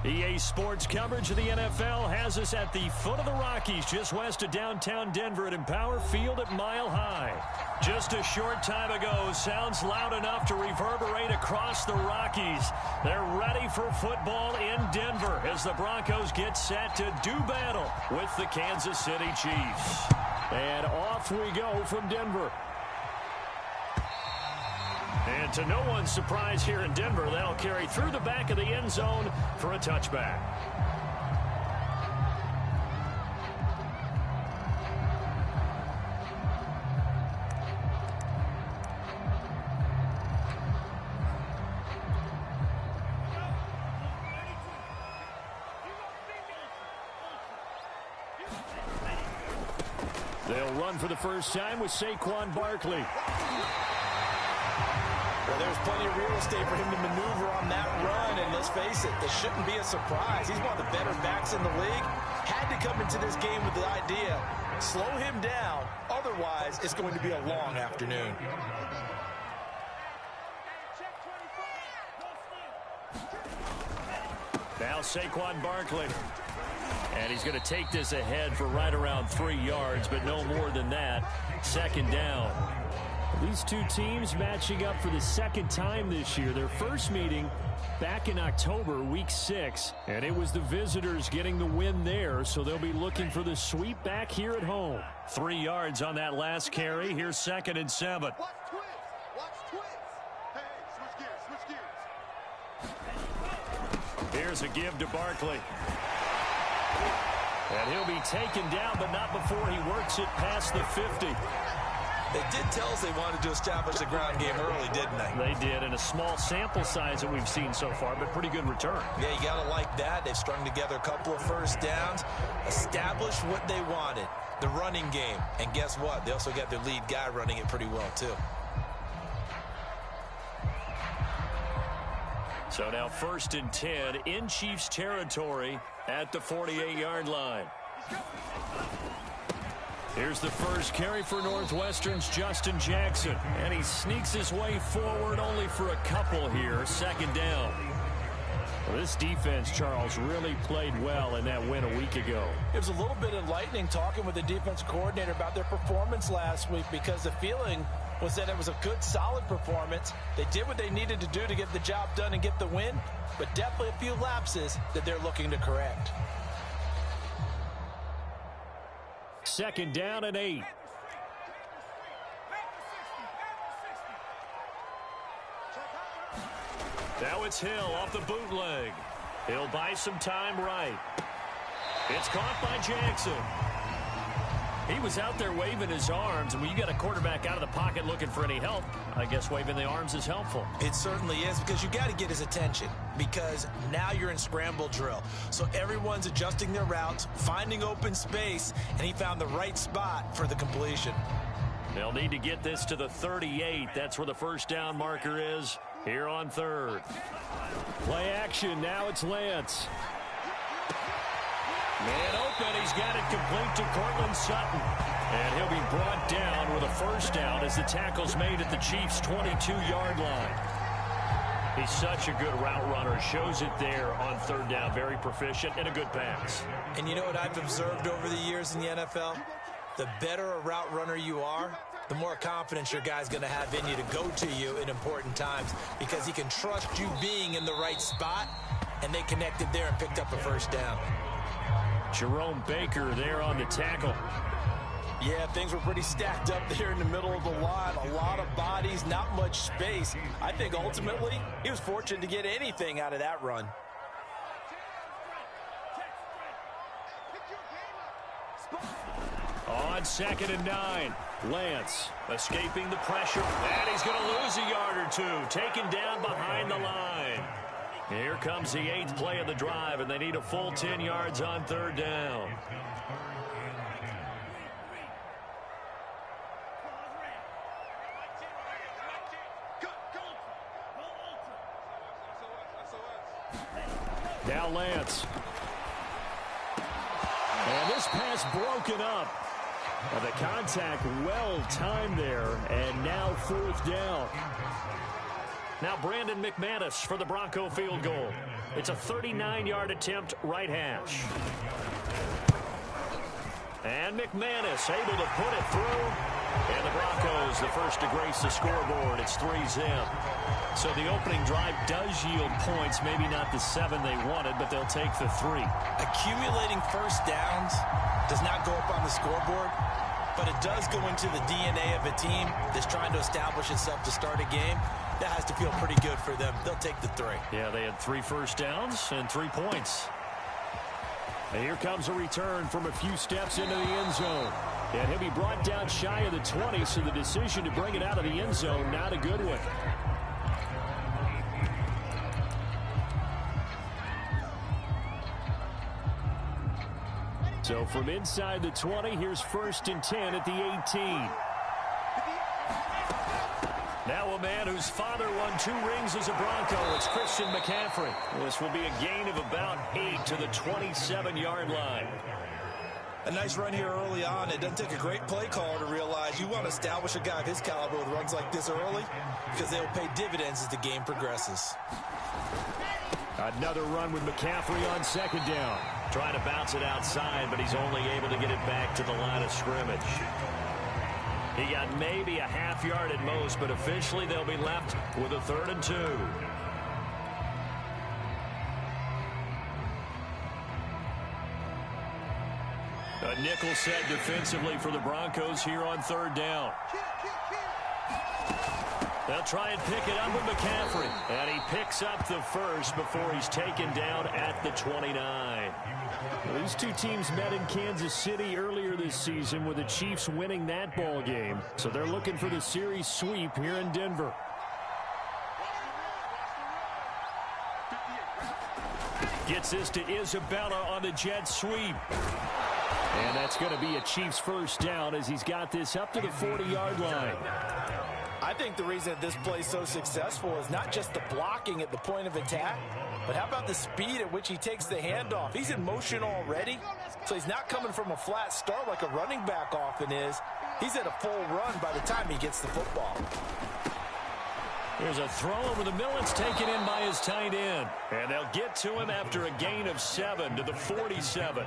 EA Sports coverage of the NFL has us at the foot of the Rockies, just west of downtown Denver at Empower Field at Mile High. Just a short time ago, sounds loud enough to reverberate across the Rockies. They're ready for football in Denver as the Broncos get set to do battle with the Kansas City Chiefs. And off we go from Denver. And to no one's surprise here in Denver, that'll carry through the back of the end zone for a touchback. They'll run for the first time with Saquon Barkley. Well, there's plenty of real estate for him to maneuver on that run, and let's face it, this shouldn't be a surprise. He's one of the better backs in the league. Had to come into this game with the idea, slow him down, otherwise it's going to be a long afternoon. Now Saquon Barkley. And he's going to take this ahead for right around 3 yards, but no more than that. Second down. These two teams matching up for the second time this year. Their first meeting back in October, week 6. And it was the visitors getting the win there, so they'll be looking for the sweep back here at home. 3 yards on that last carry. Here's 2nd and 7. Watch twist. Watch twist. Hey, switch gears. Here's a give to Barkley. And he'll be taken down, but not before he works it past the 50. They did tell us they wanted to establish the ground game early, didn't they? They did, in a small sample size that we've seen so far, but pretty good return. Yeah, you got to like that. They've strung together a couple of first downs, established what they wanted, the running game. And guess what? They also got their lead guy running it pretty well, too. So now 1st and 10 in Chiefs territory at the 48-yard line. Here's the first carry for Northwestern's Justin Jackson. And he sneaks his way forward only for a couple here. 2nd down. Well, this defense, Charles, really played well in that win a week ago. It was a little bit enlightening talking with the defense coordinator about their performance last week, because the feeling was that it was a good, solid performance. They did what they needed to do to get the job done and get the win, but definitely a few lapses that they're looking to correct. 2nd down and 8. Now it's Hill off the bootleg. He'll buy some time right. It's caught by Jackson. He was out there waving his arms, and when you got a quarterback out of the pocket looking for any help, I guess waving the arms is helpful. It certainly is, because you got to get his attention, because now you're in scramble drill. So everyone's adjusting their routes, finding open space, and he found the right spot for the completion. They'll need to get this to the 38. That's where the first down marker is here on 3rd. Play action. Now it's Lance. Man open, he's got it complete to Cortland Sutton. And he'll be brought down with a first down as the tackle's made at the Chiefs' 22-yard line. He's such a good route runner. Shows it there on 3rd down. Very proficient and a good pass. And you know what I've observed over the years in the NFL? The better a route runner you are, the more confidence your guy's going to have in you to go to you in important times, because he can trust you being in the right spot, and they connected there and picked up a first down. Jerome Baker there on the tackle. Yeah, things were pretty stacked up there in the middle of the line. A lot of bodies, not much space. I think ultimately he was fortunate to get anything out of that run. On 2nd and 9, Lance escaping the pressure. And he's going to lose a yard or two. Taken down behind the line. Here comes the 8th play of the drive, and they need a full 10 yards on 3rd down. Now Lance. And this pass broken up. The contact well timed there, and now 4th down. Now Brandon McManus for the Bronco field goal. It's a 39-yard attempt, right hash. And McManus able to put it through. And the Broncos, the first to grace the scoreboard. It's 3-zip. So the opening drive does yield points. Maybe not the 7 they wanted, but they'll take the 3. Accumulating first downs does not go up on the scoreboard, but it does go into the DNA of a team that's trying to establish itself to start a game. That has to feel pretty good for them. They'll take the 3. Yeah, they had 3 first downs and 3 points. And here comes a return from a few steps into the end zone. And he'll be brought down shy of the 20, so the decision to bring it out of the end zone, not a good one. So from inside the 20, here's 1st and 10 at the 18. Now a man whose father won 2 rings as a Bronco. It's Christian McCaffrey. This will be a gain of about 8 to the 27-yard line. A nice run here early on. It doesn't take a great play caller to realize you want to establish a guy of his caliber with runs like this early because they will pay dividends as the game progresses. Another run with McCaffrey on 2nd down. Trying to bounce it outside, but he's only able to get it back to the line of scrimmage. He got maybe a half yard at most, but officially they'll be left with a 3rd and 2. A nickel set defensively for the Broncos here on 3rd down. They'll try and pick it up with McCaffrey. And he picks up the first before he's taken down at the 29. Well, these two teams met in Kansas City earlier this season with the Chiefs winning that ball game. So they're looking for the series sweep here in Denver. Gets this to Isabella on the jet sweep. And that's going to be a Chiefs first down as he's got this up to the 40-yard line. I think the reason that this play is so successful is not just the blocking at the point of attack, but how about the speed at which he takes the handoff? He's in motion already, so he's not coming from a flat start like a running back often is. He's at a full run by the time he gets the football. There's a throw over the middle. It's taken in by his tight end. And they'll get to him after a gain of 7 to the 47.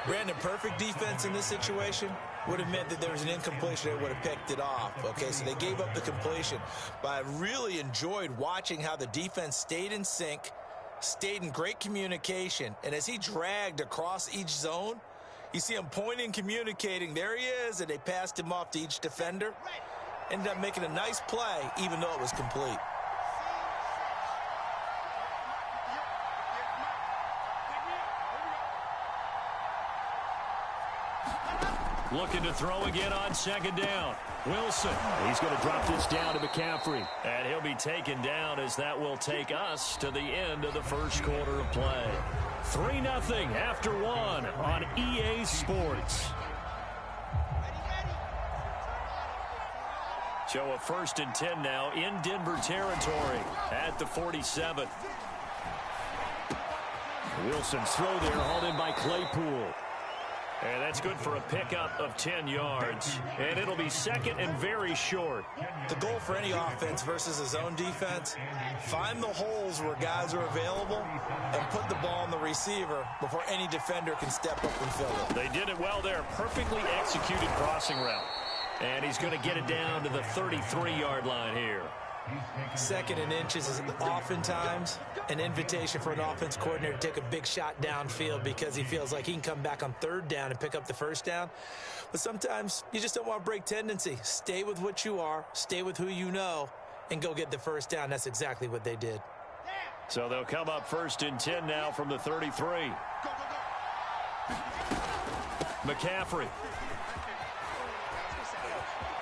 Brandon, perfect defense in this situation would have meant that there was an incompletion. They would have picked it off. Okay, so they gave up the completion. But I really enjoyed watching how the defense stayed in sync, stayed in great communication. And as he dragged across each zone, you see him pointing, communicating. There he is, and they passed him off to each defender. Ended up making a nice play, even though it was complete. Looking to throw again on 2nd down. Wilson, he's going to drop this down to McCaffrey. And he'll be taken down as that will take us to the end of the first quarter of play. 3-0 after 1 on EA Sports. So a 1st and 10 now in Denver territory at the 47. Wilson's throw there hauled in by Claypool. And that's good for a pickup of 10 yards. And it'll be 2nd and very short. The goal for any offense versus a zone defense, find the holes where guys are available and put the ball on the receiver before any defender can step up and fill it. They did it well there. Perfectly executed crossing route. And he's going to get it down to the 33-yard line here. 2nd and inches is oftentimes an invitation for an offense coordinator to take a big shot downfield because he feels like he can come back on 3rd down and pick up the 1st down. But sometimes you just don't want to break tendency. Stay with what you are, stay with who you know, and go get the 1st down. That's exactly what they did. So they'll come up 1st and 10 now from the 33. McCaffrey.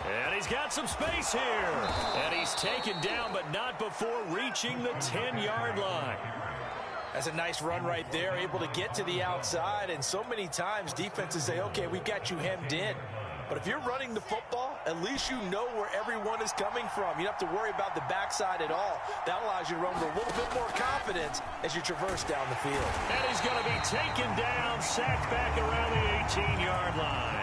And he's got some space here. And he's taken down, but not before reaching the 10-yard line. That's a nice run right there, able to get to the outside. And so many times defenses say, okay, we got you hemmed in. But if you're running the football, at least you know where everyone is coming from. You don't have to worry about the backside at all. That allows you to run with a little bit more confidence as you traverse down the field. And he's going to be taken down, sacked back around the 18-yard line.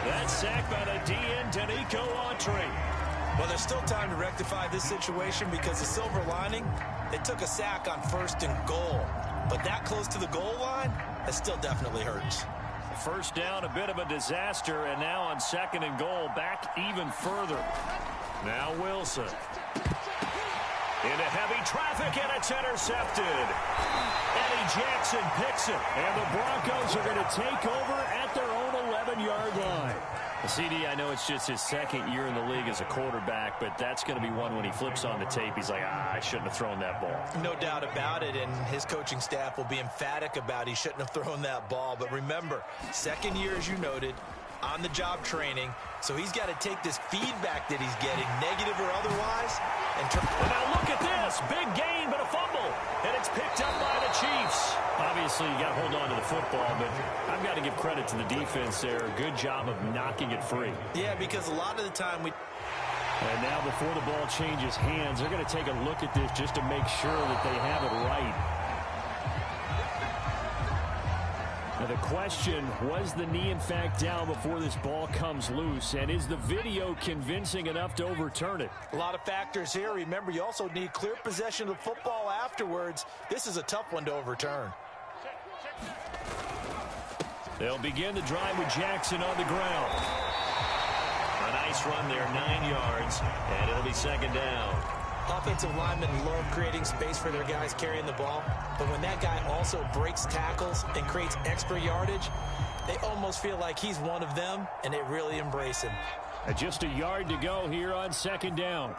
That's sacked by the DN, Danico Autry. Well, there's still time to rectify this situation because the silver lining, they took a sack on 1st and goal. But that close to the goal line, that still definitely hurts. First down, a bit of a disaster, and now on 2nd and goal, back even further. Now Wilson. Into heavy traffic, and it's intercepted. Eddie Jackson picks it, and the Broncos are going to take over at their own 11-yard line. CD, I know it's just his 2nd year in the league as a quarterback, but that's going to be one when he flips on the tape. He's like, I shouldn't have thrown that ball. No doubt about it, and his coaching staff will be emphatic about he shouldn't have thrown that ball. But remember, 2nd year, as you noted, on-the-job training, so he's got to take this feedback that he's getting, negative or otherwise, and turn. Well, now look at this. Big gain, but a fumble, and it's picked up by the Chiefs. Obviously, you got to hold on to the football, but I've got to give credit to the defense there. Good job of knocking it free. Yeah, because a lot of the time we... And now before the ball changes hands, they're going to take a look at this just to make sure that they have it right. Now the question, was the knee in fact down before this ball comes loose? And is the video convincing enough to overturn it? A lot of factors here. Remember, you also need clear possession of the football afterwards. This is a tough one to overturn. They'll begin the drive with Jackson on the ground. A nice run there, 9 yards, and it'll be 2nd down. Offensive linemen love creating space for their guys carrying the ball, but when that guy also breaks tackles and creates extra yardage, they almost feel like he's one of them, and they really embrace him. Just a yard to go here on 2nd down.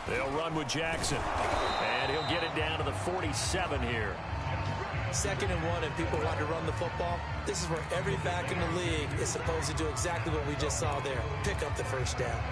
They'll run with Jackson, and he'll get it down to the 47 here. 2nd and 1, and people want to run the football. This is where every back in the league is supposed to do exactly what we just saw there. Pick up the 1st down.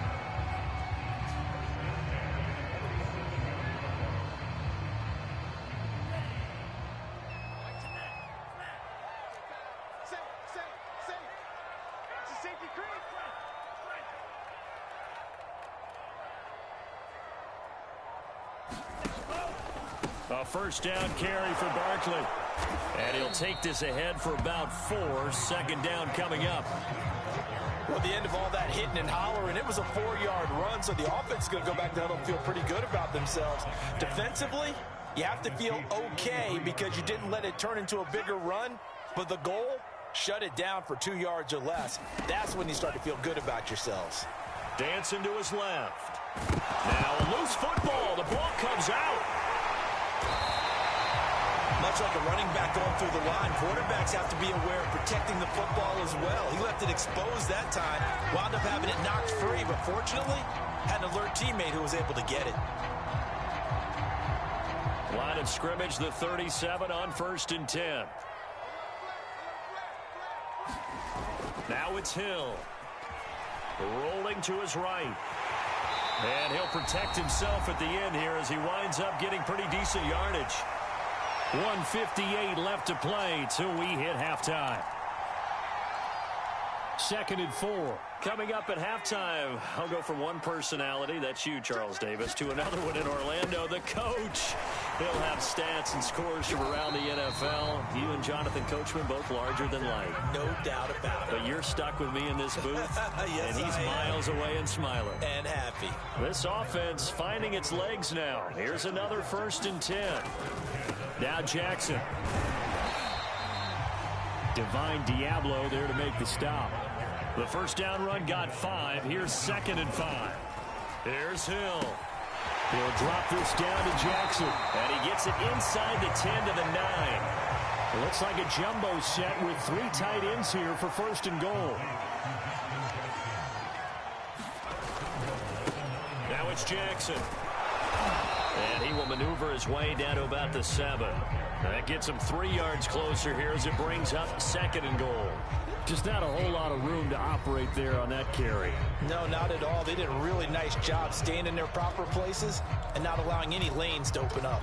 A 1st down carry for Barkley. And he'll take this ahead for about 4. 2nd down coming up. Well, the end of all that hitting and hollering, it was a 4-yard run, so the offense is going to go back down and feel pretty good about themselves. Defensively, you have to feel okay because you didn't let it turn into a bigger run, but the goal, shut it down for 2 yards or less. That's when you start to feel good about yourselves. Dancing to his left. Now a loose football. The ball comes out. Much like a running back going through the line, quarterbacks have to be aware of protecting the football as well. He left it exposed that time, wound up having it knocked free, but fortunately, had an alert teammate who was able to get it. Line of scrimmage, the 37 on 1st and 10. Now it's Hill. Rolling to his right. And he'll protect himself at the end here as he winds up getting pretty decent yardage. 1:58 left to play till we hit halftime. 2nd and 4. Coming up at halftime, I'll go from one personality, that's you, Charles Davis, to another one in Orlando, the coach. He'll have stats and scores from around the NFL. You and Jonathan Coachman both larger than life. No doubt about it. But you're stuck with me in this booth, yes, and he's miles away and smiling. And happy. This offense finding its legs now. Here's another 1st and 10. Now Jackson. Divine Diablo there to make the stop. The 1st down run got 5. Here's 2nd and 5. Here's Hill. He'll drop this down to Jackson. And he gets it inside the 10 to the 9. It looks like a jumbo set with 3 tight ends here for 1st and goal. Now it's Jackson. And he will maneuver his way down to about the 7. That gets him 3 yards closer here as it brings up 2nd and goal. Just not a whole lot of room to operate there on that carry. No, not at all. They did a really nice job staying in their proper places and not allowing any lanes to open up.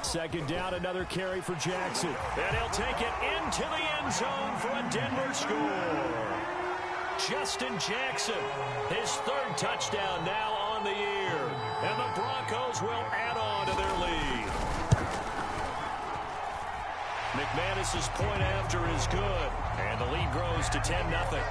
Second down, another carry for Jackson. And he'll take it into the end zone for a Denver score. Justin Jackson, his 3rd touchdown now on the Broncos will add on to their lead. McManus's point after is good, and the lead grows to 10-0.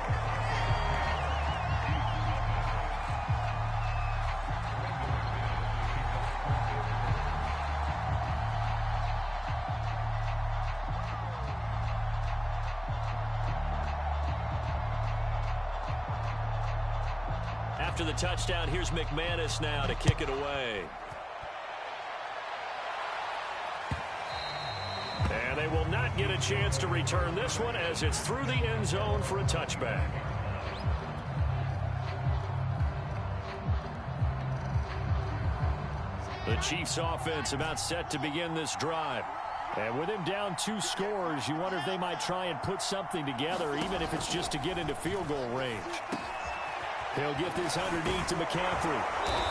After the touchdown, here's McManus now to kick it away. And they will not get a chance to return this one as it's through the end zone for a touchback. The Chiefs offense about set to begin this drive. And with him down 2 scores, you wonder if they might try and put something together, even if it's just to get into field goal range. He'll get this underneath to McCaffrey.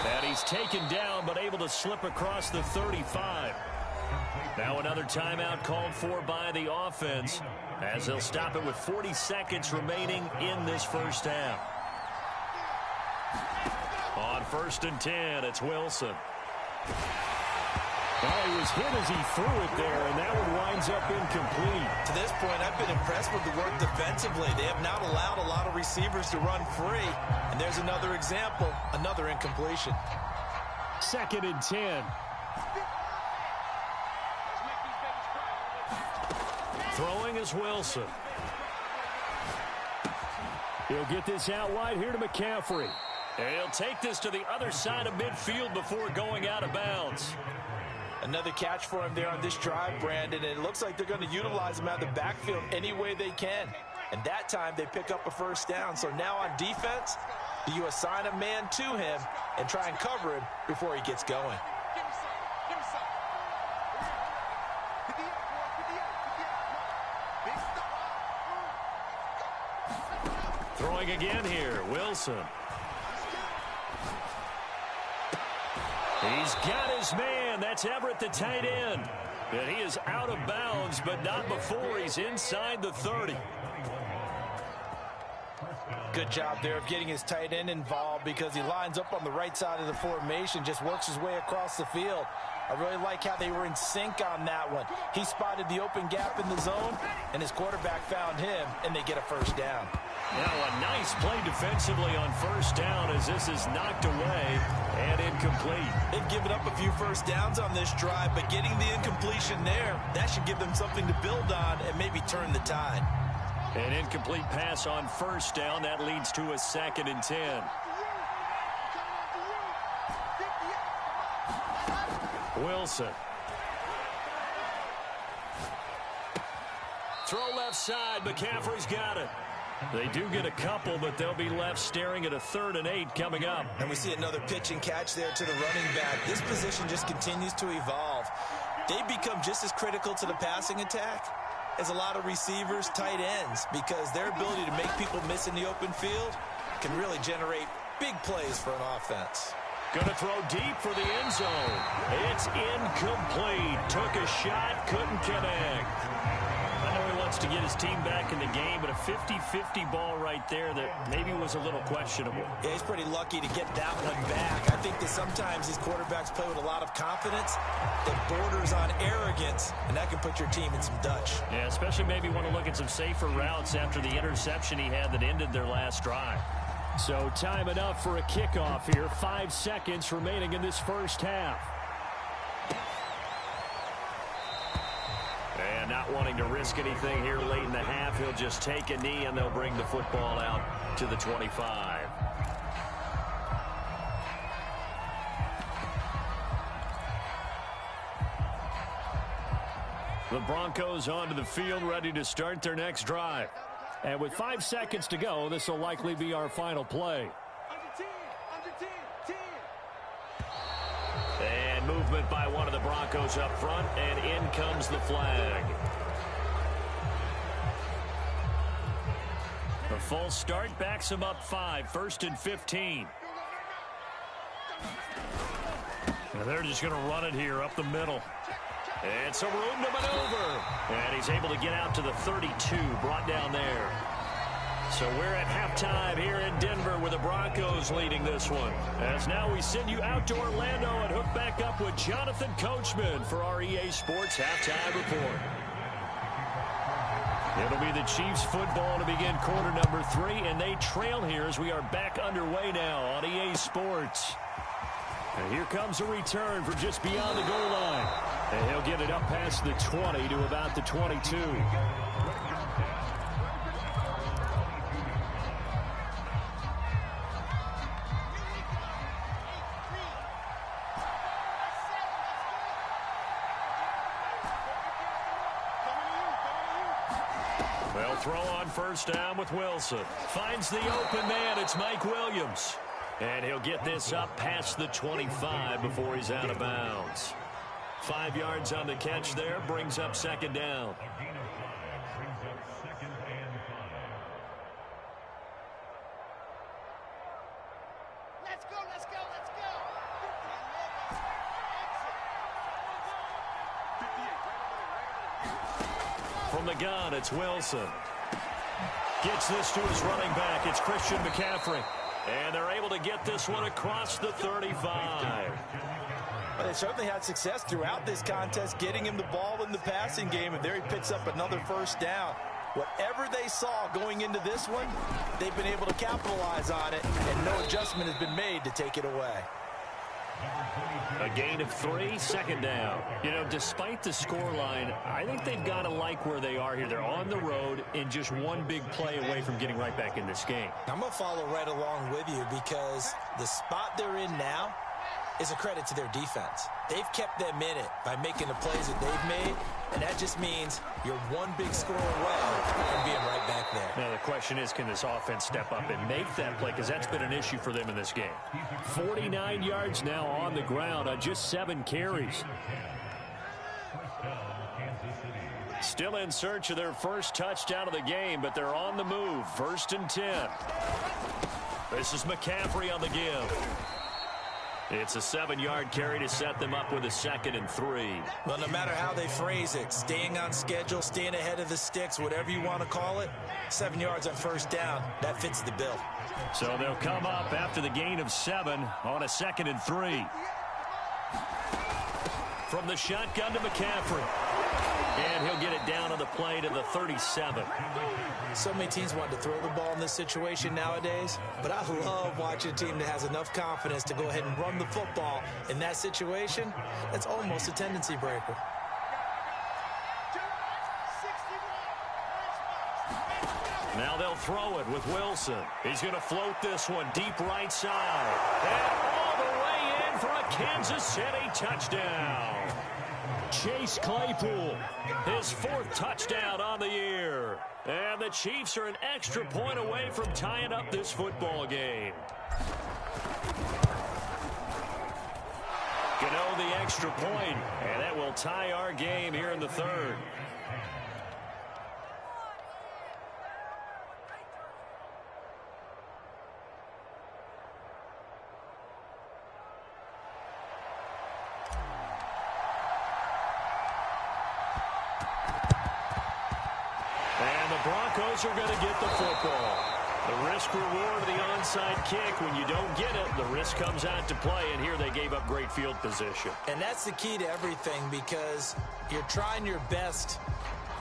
And he's taken down, but able to slip across the 35. Now another timeout called for by the offense, as they'll stop it with 40 seconds remaining in this first half. On 1st and 10, it's Wilson. Well, he was hit as he threw it there, and that one winds up incomplete. To this point, I've been impressed with the work defensively. They have not allowed a lot of receivers to run free. And there's another example, another incompletion. 2nd and 10. Throwing is Wilson. He'll get this out wide here to McCaffrey. And he'll take this to the other side of midfield before going out of bounds. Another catch for him there on this drive, Brandon, and it looks like they're going to utilize him out of the backfield any way they can. And that time they pick up a first down. So now on defense, do you assign a man to him and try and cover him before he gets going? Throwing again here, Wilson. He's got his man. That's Everett, the tight end. And he is out of bounds, but not before he's inside the 30. Good job there of getting his tight end involved because he lines up on the right side of the formation, just works his way across the field. I really like how they were in sync on that one. He spotted the open gap in the zone, and his quarterback found him, and they get a first down. Now a nice play defensively on first down as this is knocked away and incomplete. They've given up a few first downs on this drive, but getting the incompletion there, that should give them something to build on and maybe turn the tide. An incomplete pass on first down. That leads to a 2nd and 10. Wilson. Throw left side. McCaffrey's got it. They do get a couple, but they'll be left staring at a 3rd and 8 coming up. And we see another pitch and catch there to the running back. This position just continues to evolve. They become just as critical to the passing attack as a lot of receivers, tight ends, because their ability to make people miss in the open field can really generate big plays for an offense. Going to throw deep for the end zone. It's incomplete. Took a shot, couldn't connect. I know he wants to get his team back in the game, but a 50-50 ball right there that maybe was a little questionable. Yeah, he's pretty lucky to get that one back. I think that sometimes these quarterbacks play with a lot of confidence that borders on arrogance, and that can put your team in some Dutch. Yeah, especially maybe want to look at some safer routes after the interception he had that ended their last drive. So time enough for a kickoff here. 5 seconds remaining in this first half. And not wanting to risk anything here late in the half, he'll just take a knee and they'll bring the football out to the 25. The Broncos onto the field, ready to start their next drive. And with 5 seconds to go, this will likely be our final play. And movement by one of the Broncos up front, and in comes the flag. The false start backs him up 5, 1st and 15. And they're just going to run it here up the middle. And some room to maneuver. And he's able to get out to the 32, brought down there. So we're at halftime here in Denver with the Broncos leading this one. As now we send you out to Orlando and hook back up with Jonathan Coachman for our EA Sports Halftime Report. It'll be the Chiefs football to begin quarter number 3, and they trail here as we are back underway now on EA Sports. And here comes a return for just beyond the goal line. And he'll get it up past the 20 to about the 22. They'll throw on first down with Wilson. Finds the open man. It's Mike Williams. And he'll get this up past the 25 before he's out of bounds. 5 yards on the catch there. Brings up second down. Let's go, let's go, let's go. From the gun, it's Wilson. Gets this to his running back. It's Christian McCaffrey. And they're able to get this one across the 35. Well, they certainly had success throughout this contest, getting him the ball in the passing game, and there he picks up another first down. Whatever they saw going into this one, they've been able to capitalize on it, and no adjustment has been made to take it away. A gain of 3, second down. You know, despite the scoreline, I think they've got to like where they are here. They're on the road and just one big play away from getting right back in this game. I'm going to follow right along with you because the spot they're in now is a credit to their defense. They've kept them in it by making the plays that they've made, and that just means you're one big score away from being right back there. Now, the question is, can this offense step up and make that play? Because that's been an issue for them in this game. 49 yards now on the ground on just 7 carries. Still in search of their first touchdown of the game, but they're on the move. 1st and 10. This is McCaffrey on the give. It's a 7-yard carry to set them up with a 2nd and 3. Well, no matter how they phrase it, staying on schedule, staying ahead of the sticks, whatever you want to call it, 7 yards on first down, that fits the bill. So they'll come up after the gain of 7 on a 2nd and 3. From the shotgun to McCaffrey. And he'll get it down on the play to the 37. So many teams want to throw the ball in this situation nowadays, but I love watching a team that has enough confidence to go ahead and run the football. In that situation, that's almost a tendency breaker. Now they'll throw it with Wilson. He's going to float this one deep right side. And all the way in for a Kansas City touchdown. Chase Claypool, his 4th touchdown on the year. And the Chiefs are an extra point away from tying up this football game. Gano the extra point, and that will tie our game here in the 3rd. Broncos are going to get the football. The risk-reward of the onside kick, when you don't get it, the risk comes out to play, and here they gave up great field position. And that's the key to everything because you're trying your best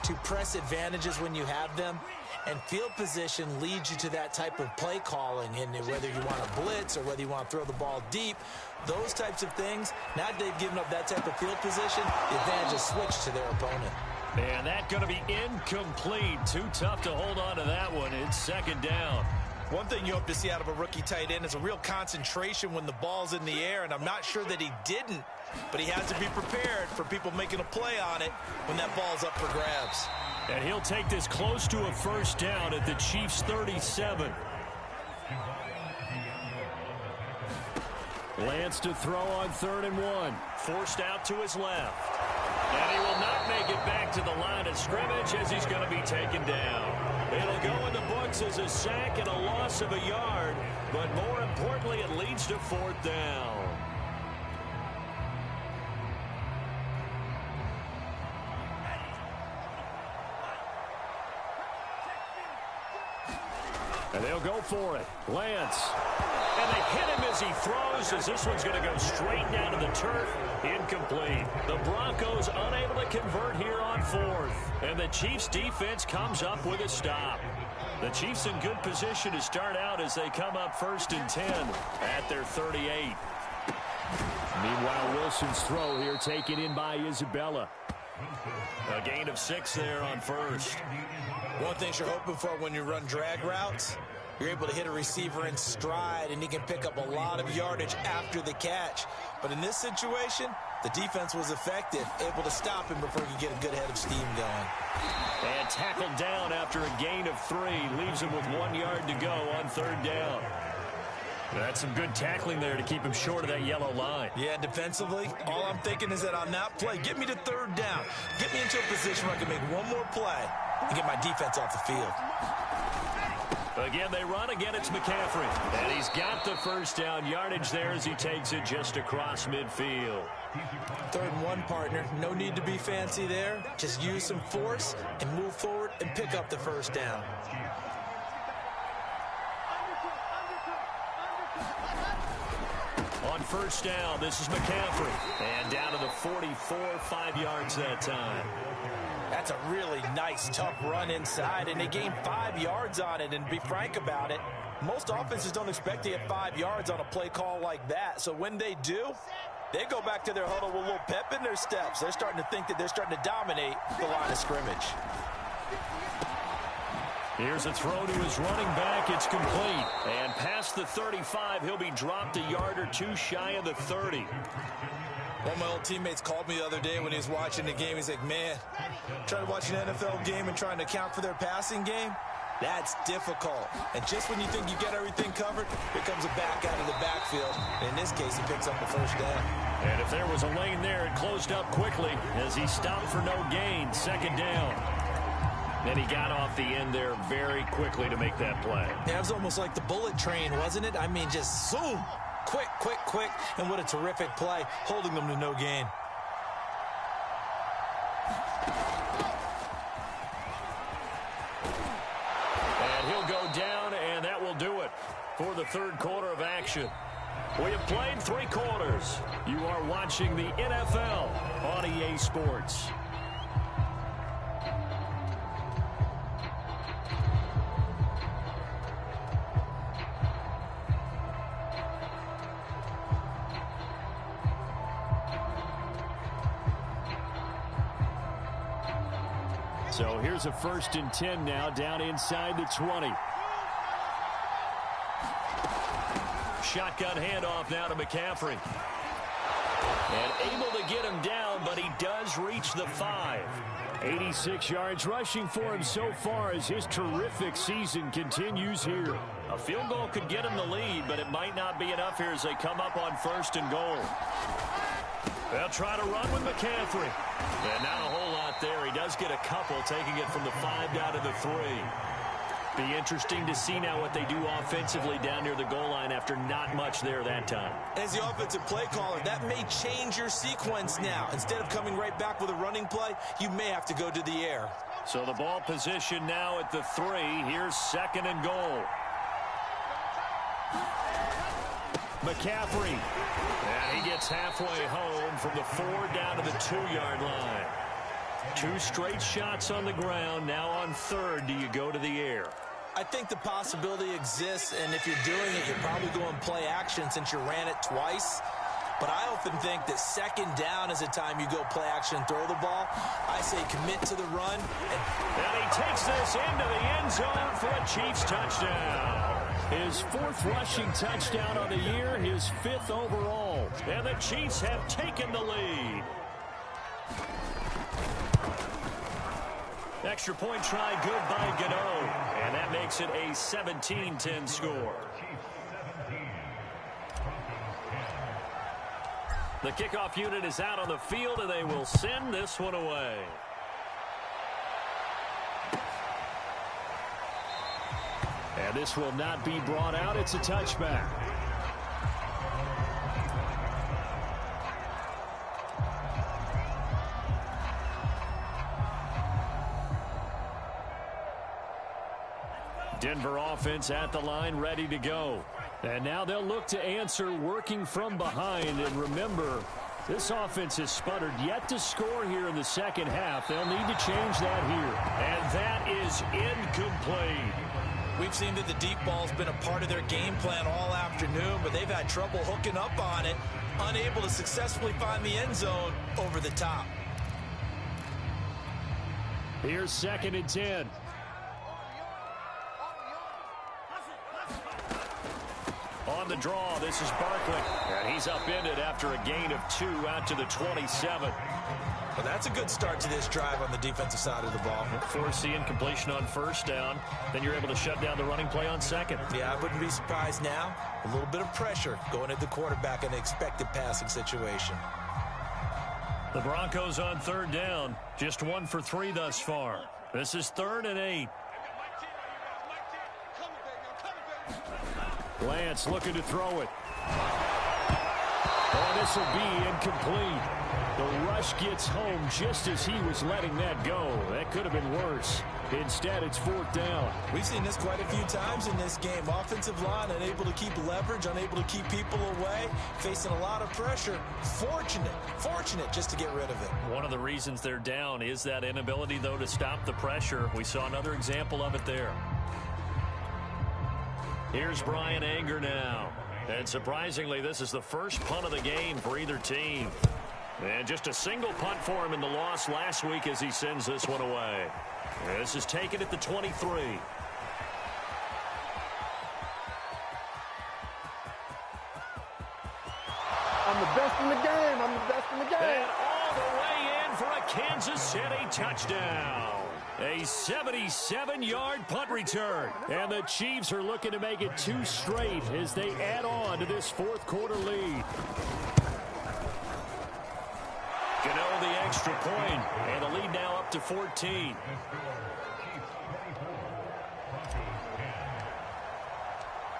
to press advantages when you have them, and field position leads you to that type of play calling, and whether you want to blitz or whether you want to throw the ball deep, those types of things, now that they've given up that type of field position, the advantage is switched to their opponent. And that's going to be incomplete. Too tough to hold on to that one. It's 2nd down. One thing you hope to see out of a rookie tight end is a real concentration when the ball's in the air, and I'm not sure that he didn't, but he has to be prepared for people making a play on it when that ball's up for grabs. And he'll take this close to a first down at the Chiefs' 37. Lance to throw on 3rd and 1. Forced out to his left. And he will not make it back to the line of scrimmage as he's going to be taken down. It'll go in the books as a sack and a loss of a yard, but more importantly, it leads to 4th down. And they'll go for it. Lance. And they hit him as he throws, as this one's going to go straight down to the turf. Incomplete. The Broncos unable to convert here on fourth. And the Chiefs defense comes up with a stop. The Chiefs in good position to start out as they come up 1st and 10 at their 38. Meanwhile, Wilson's throw here taken in by Isabella. A gain of 6 there on first. One thing you're hoping for when you run drag routes, you're able to hit a receiver in stride, and he can pick up a lot of yardage after the catch. But in this situation, the defense was effective, able to stop him before he could get a good head of steam going. And tackled down after a gain of 3. Leaves him with 1 yard to go on 3rd down. That's some good tackling there to keep him short of that yellow line. Yeah, defensively, all I'm thinking is that on that play, get me to 3rd down. Get me into a position where I can make one more play and get my defense off the field. Again, they run. Again, it's McCaffrey. And he's got the 1st down yardage there as he takes it just across midfield. 3rd and 1, partner. No need to be fancy there. Just use some force and move forward and pick up the 1st down. On 1st down, this is McCaffrey. And down to the 44, 5 yards that time. That's a really nice, tough run inside, and they gained 5 yards on it. And to be frank about it, most offenses don't expect to get 5 yards on a play call like that. So when they do, they go back to their huddle with a little pep in their steps. They're starting to think that they're starting to dominate the line of scrimmage. Here's a throw to his running back. It's complete. And past the 35, he'll be dropped a yard or 2 shy of the 30. One of my old teammates called me the other day when he was watching the game. He's like, man, trying to watch an NFL game and trying to account for their passing game, that's difficult. And just when you think you get everything covered, here comes a back out of the backfield. And in this case, he picks up the 1st down. And if there was a lane there, it closed up quickly as he stopped for no gain. 2nd down. And he got off the end there very quickly to make that play. Yeah, it was almost like the bullet train, wasn't it? I mean, just zoom. Quick, quick, quick. And what a terrific play, holding them to no gain. And he'll go down, and that will do it for the 3rd quarter of action. We have played 3 quarters. You are watching the NFL on EA Sports. So here's a 1st and 10 now, down inside the 20. Shotgun handoff now to McCaffrey. And able to get him down, but he does reach the 5. 86 yards rushing for him so far as his terrific season continues here. A field goal could get him the lead, but it might not be enough here as they come up on 1st and goal. They'll try to run with McCaffrey. And not a whole lot there. He does get a couple, taking it from the 5 down to the 3. Be interesting to see now what they do offensively down near the goal line after not much there that time. As the offensive play caller, that may change your sequence now. Instead of coming right back with a running play, you may have to go to the air. So the ball position now at the 3. Here's 2nd and goal. McCaffrey. And he gets halfway home from the 4 down to the 2-yard line. 2 straight shots on the ground. Now on 3rd, do you go to the air? I think the possibility exists, and if you're doing it, you're probably going play action since you ran it twice. But I often think that 2nd down is the time you go play action and throw the ball. I say commit to the run. And he takes this into the end zone for a Chiefs touchdown. His 4th rushing touchdown on the year, his 5th overall. And the Chiefs have taken the lead. Extra point try good by Gano. And that makes it a 17-10 score. The kickoff unit is out on the field, and they will send this one away. And this will not be brought out. It's a touchback. Denver offense at the line, ready to go. And now they'll look to answer working from behind. And remember, this offense has sputtered yet to score here in the second half. They'll need to change that here. And that is incomplete. We've seen that the deep ball's been a part of their game plan all afternoon, but they've had trouble hooking up on it, unable to successfully find the end zone over the top. Here's 2nd and 10. On the draw, this is Barkley. And he's upended after a gain of 2 out to the 27. Well, that's a good start to this drive on the defensive side of the ball. Force the incompletion on 1st down. Then you're able to shut down the running play on 2nd. Yeah, I wouldn't be surprised now. A little bit of pressure going at the quarterback in an expected passing situation. The Broncos on 3rd down. Just 1 for 3 thus far. This is 3rd and 8. Lance looking to throw it. And this will be incomplete. The rush gets home just as he was letting that go. That could have been worse. Instead, it's 4th down. We've seen this quite a few times in this game. Offensive line unable to keep leverage, unable to keep people away, facing a lot of pressure. Fortunate just to get rid of it. One of the reasons they're down is that inability, though, to stop the pressure. We saw another example of it there. Here's Brian Anger now. And surprisingly, this is the first punt of the game for either team. And just a single punt for him in the loss last week as he sends this one away. This is taken at the 23. I'm the best in the game. I'm the best in the game. And all the way in for a Kansas City touchdown. A 77-yard punt return. And the Chiefs are looking to make it 2 straight as they add on to this 4th quarter lead. Gano the extra point, and the lead now up to 14.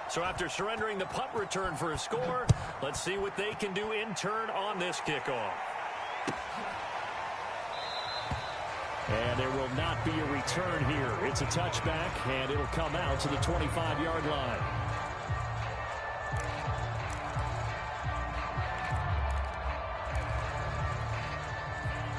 So after surrendering the punt return for a score, let's see what they can do in turn on this kickoff. And there will not be a return here. It's a touchback, and it'll come out to the 25-yard line.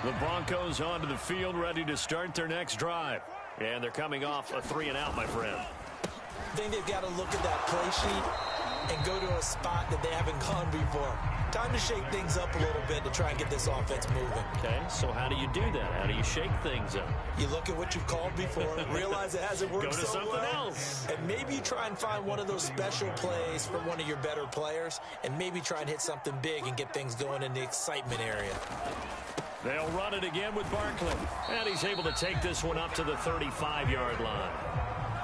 The Broncos onto the field, ready to start their next drive. And they're coming off a 3-and-out, my friend. I think they've got to look at that play sheet and go to a spot that they haven't gone before. Time to shake things up a little bit to try and get this offense moving. Okay, so how do you do that? How do you shake things up? You look at what you've called before, realize it hasn't worked Go to so something well, else. and maybe you try and find one of those special plays from one of your better players, and maybe try and hit something big and get things going in the excitement area. They'll run it again with Barkley. And he's able to take this one up to the 35-yard line.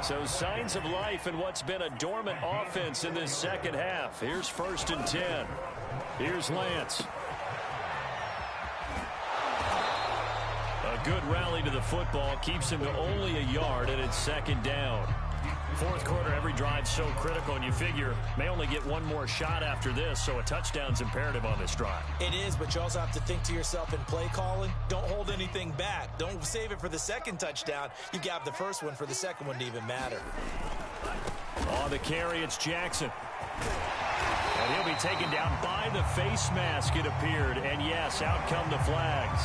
So signs of life in what's been a dormant offense in this second half. Here's 1st and 10. Here's Lance. A good rally to the football keeps him to only a yard, and it's 2nd down. 4th quarter, every drive so critical, and you figure may only get one more shot after this, so a touchdown's imperative on this drive. It is, but you also have to think to yourself in play calling, don't hold anything back. Don't save it for the 2nd touchdown. You got the 1st one for the 2nd one to even matter. On the carry, it's Jackson. And he'll be taken down by the face mask, it appeared. And yes, out come the flags.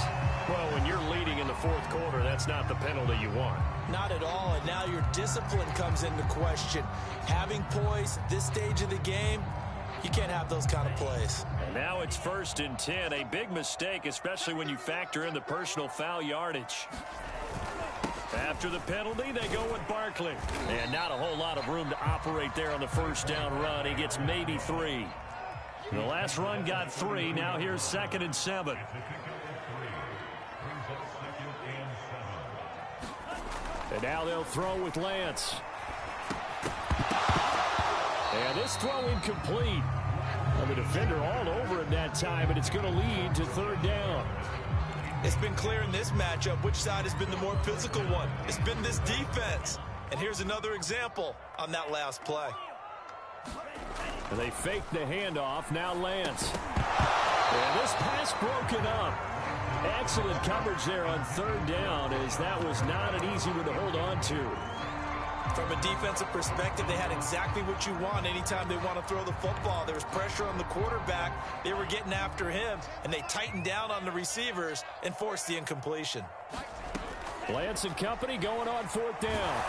Well, when you're leading in the 4th quarter, that's not the penalty you want. Not at all, and now your discipline comes into question. Having poise this stage of the game, you can't have those kind of plays. And now it's 1st and 10, a big mistake, especially when you factor in the personal foul yardage. After the penalty, they go with Barkley. And not a whole lot of room to operate there on the 1st down run. He gets maybe 3. The last run got 3. Now here's 2nd and 7. And now they'll throw with Lance. And this throw incomplete. And the defender all over him that time, and it's going to lead to 3rd down. It's been clear in this matchup which side has been the more physical one. It's been this defense. And here's another example on that last play. And they fake the handoff. Now Lance. And this pass broken up. Excellent coverage there on 3rd down, as that was not an easy one to hold on to. From a defensive perspective, they had exactly what you want anytime they want to throw the football. There was pressure on the quarterback. They were getting after him, and they tightened down on the receivers and forced the incompletion. Lance and company going on 4th down.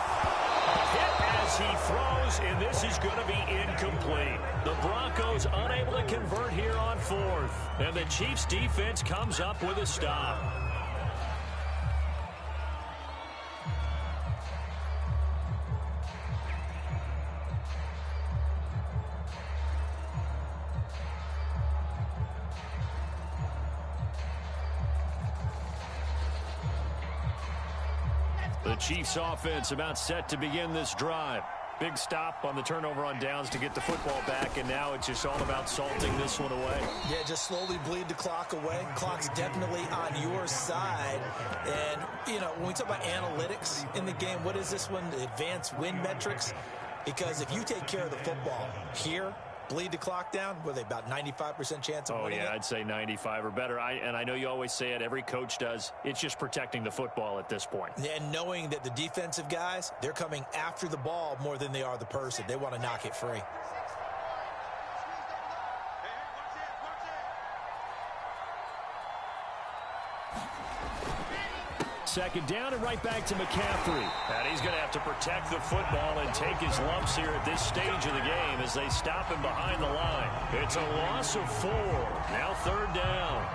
Hit as he throws, and this is going to be incomplete. The Broncos unable to convert here on 4th, and the Chiefs defense comes up with a stop. The Chiefs offense about set to begin this drive. Big stop on the turnover on downs to get the football back, and now it's just all about salting this one away. Yeah, just slowly bleed the clock away. Clock's definitely on your side. And, you know, when we talk about analytics in the game, what is this one? Advanced win metrics? Because if you take care of the football here, bleed the clock down, were they about 95% chance of winning it? I'd say 95 or better. And I know you always say it, every coach does. It's just protecting the football at this point. And knowing that the defensive guys, they're coming after the ball more than they are the person. They want to knock it free. Second down and right back to McCaffrey. And he's going to have to protect the football and take his lumps here at this stage of the game as they stop him behind the line. It's a loss of 4. Now 3rd down.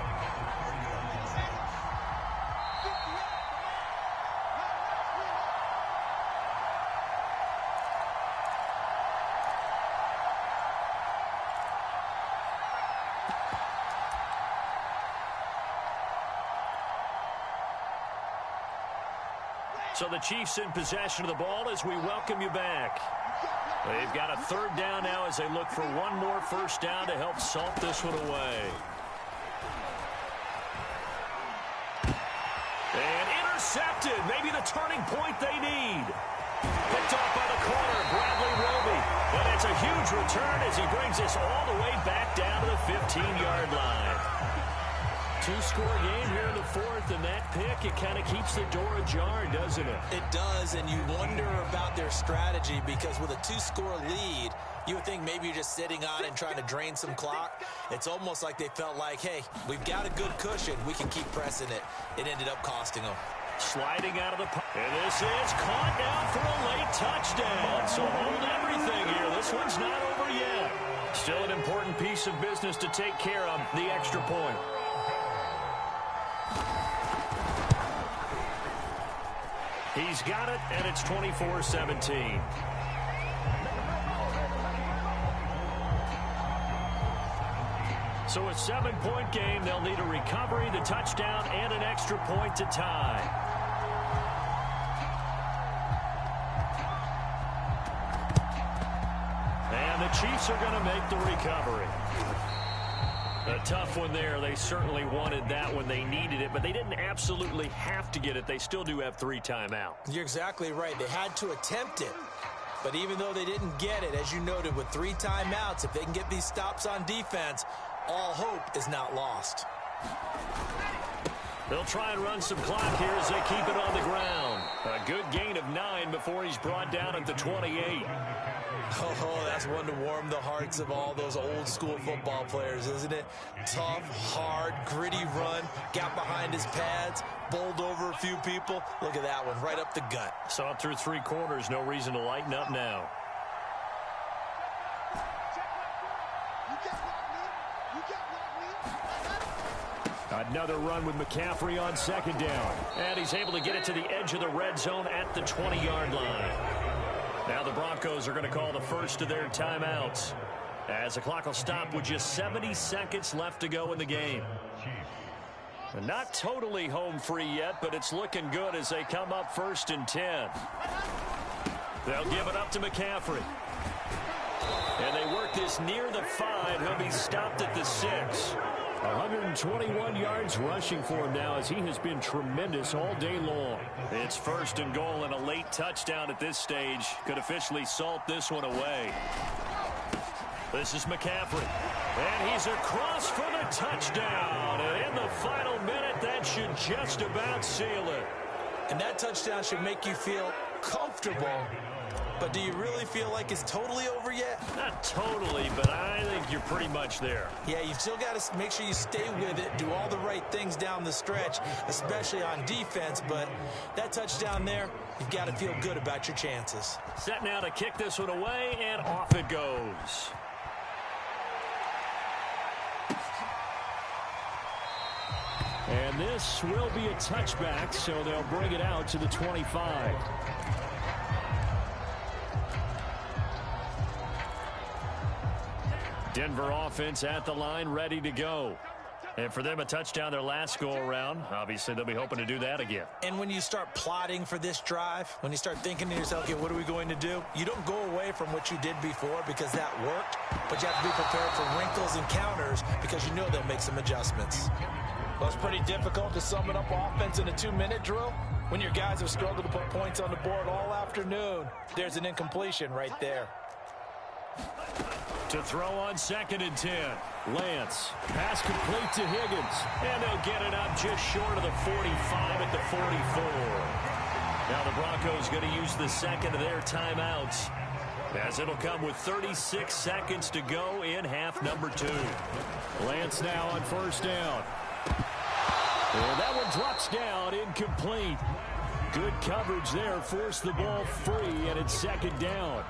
So the Chiefs in possession of the ball as we welcome you back. They've got a 3rd down now as they look for one more first down to help salt this one away. And intercepted. Maybe the turning point they need. Picked off by the corner, Bradley Roby. But it's a huge return as he brings us all the way back down to the 15-yard line. 2-score game here in the 4th, and that pick, it kind of keeps the door ajar, doesn't it? It does, and you wonder about their strategy because with a 2-score lead, you would think maybe you're just sitting on and trying to drain some clock. It's almost like they felt like, hey, we've got a good cushion. We can keep pressing it. It ended up costing them. Sliding out of the pocket. And this is caught down for a late touchdown. So hold everything here. This one's not over yet. Still an important piece of business to take care of, the extra point. He's got it, and it's 24-17. So a 7-point game. They'll need a recovery, the touchdown, and an extra point to tie. And the Chiefs are going to make the recovery. A tough one there. They certainly wanted that when they needed it, but they didn't absolutely have to get it. They still do have 3 timeouts. You're exactly right. They had to attempt it. But even though they didn't get it, as you noted, with 3 timeouts, if they can get these stops on defense, all hope is not lost. They'll try and run some clock here as they keep it on the ground. A good gain of 9 before he's brought down at the 28. Oh, that's one to warm the hearts of all those old school football players, isn't it? Tough, hard, gritty run, got behind his pads, bowled over a few people. Look at that one, right up the gut. Saw it through 3 quarters, no reason to lighten up now. Another run with McCaffrey on 2nd down. And he's able to get it to the edge of the red zone at the 20-yard line. Now the Broncos are going to call the first of their timeouts as the clock will stop with just 70 seconds left to go in the game. And not totally home free yet, but it's looking good as they come up 1st and 10. They'll give it up to McCaffrey. And they work this near the 5. He'll be stopped at the 6. 121 yards rushing for him now as he has been tremendous all day long. It's 1st and goal and a late touchdown at this stage. Could officially salt this one away. This is McCaffrey. And he's across for the touchdown. And in the final minute, that should just about seal it. And that touchdown should make you feel comfortable But do you really feel like it's totally over yet? Not totally, but I think you're pretty much there. Yeah, you've still got to make sure you stay with it, do all the right things down the stretch, especially on defense. But that touchdown there, you've got to feel good about your chances. Set now to kick this one away, and off it goes. And this will be a touchback, so they'll bring it out to the 25. Denver offense at the line, ready to go. And for them, a touchdown their last go-around. Obviously, they'll be hoping to do that again. And when you start plotting for this drive, when you start thinking to yourself, okay, what are we going to do? You don't go away from what you did before because that worked, but you have to be prepared for wrinkles and counters because you know they'll make some adjustments. Well, it's pretty difficult to sum it up offense in a 2-minute drill when your guys have struggled to put points on the board all afternoon. There's an incompletion right there. To throw on 2nd and 10. Lance. Pass complete to Higgins. And they'll get it up just short of the 45 at the 44. Now the Broncos going to use the second of their timeouts, as it'll come with 36 seconds to go in half number 2. Lance now on 1st down. And that one drops down, incomplete. Good coverage there, forced the ball free, and it's 2nd down.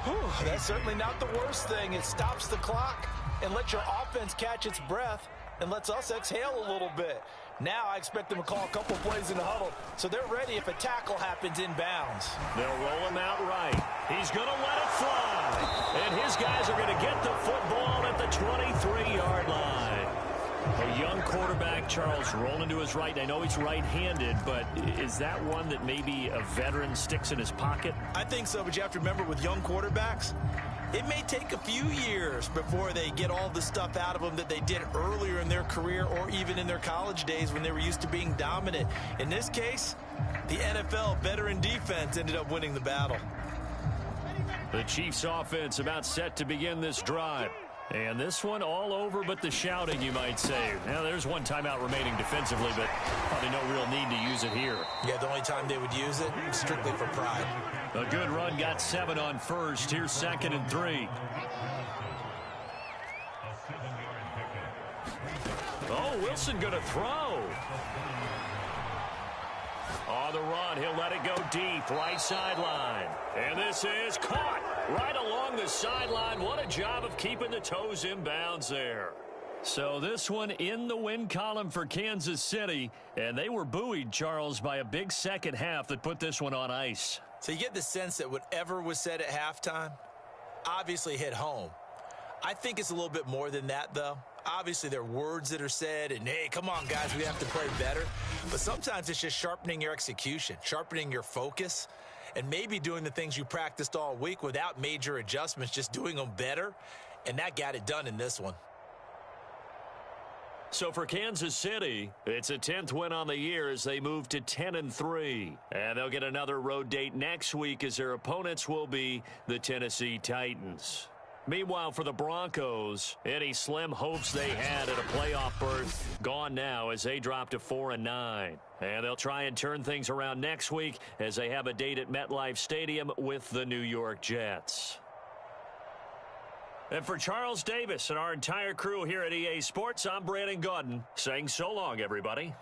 Whew, that's certainly not the worst thing. It stops the clock and lets your offense catch its breath and lets us exhale a little bit. Now I expect them to call a couple plays in the huddle, so they're ready if a tackle happens inbounds. They'll roll him out right. He's going to let it fly. And his guys are going to get the football at the 23-yard line. A young quarterback, Charles, rolling to his right. I know he's right-handed, but is that one that maybe a veteran sticks in his pocket? I think so, but you have to remember with young quarterbacks, it may take a few years before they get all the stuff out of them that they did earlier in their career or even in their college days when they were used to being dominant. In this case, the NFL veteran defense ended up winning the battle. The Chiefs offense about set to begin this drive. And this one all over but the shouting, you might say. Now, there's one timeout remaining defensively, but probably no real need to use it here. Yeah, the only time they would use it, strictly for pride. A good run, got 7 on 1st. Here's 2nd and 3. Oh, Wilson going to throw. On the run, he'll let it go deep, right sideline. And this is caught right along the sideline. What a job of keeping the toes in bounds there. So this one in the win column for Kansas City. And they were buoyed, Charles, by a big second half that put this one on ice. So you get the sense that whatever was said at halftime obviously hit home. I think it's a little bit more than that, though. Obviously, there are words that are said, and, hey, come on, guys, we have to play better. But sometimes it's just sharpening your execution, sharpening your focus, and maybe doing the things you practiced all week without major adjustments, just doing them better. And that got it done in this one. So for Kansas City, it's a 10th win on the year as they move to 10-3. And they'll get another road date next week as their opponents will be the Tennessee Titans. Meanwhile, for the Broncos, any slim hopes they had at a playoff berth gone now as they drop to 4-9. And they'll try and turn things around next week as they have a date at MetLife Stadium with the New York Jets. And for Charles Davis and our entire crew here at EA Sports, I'm Brandon Gaudin saying so long, everybody.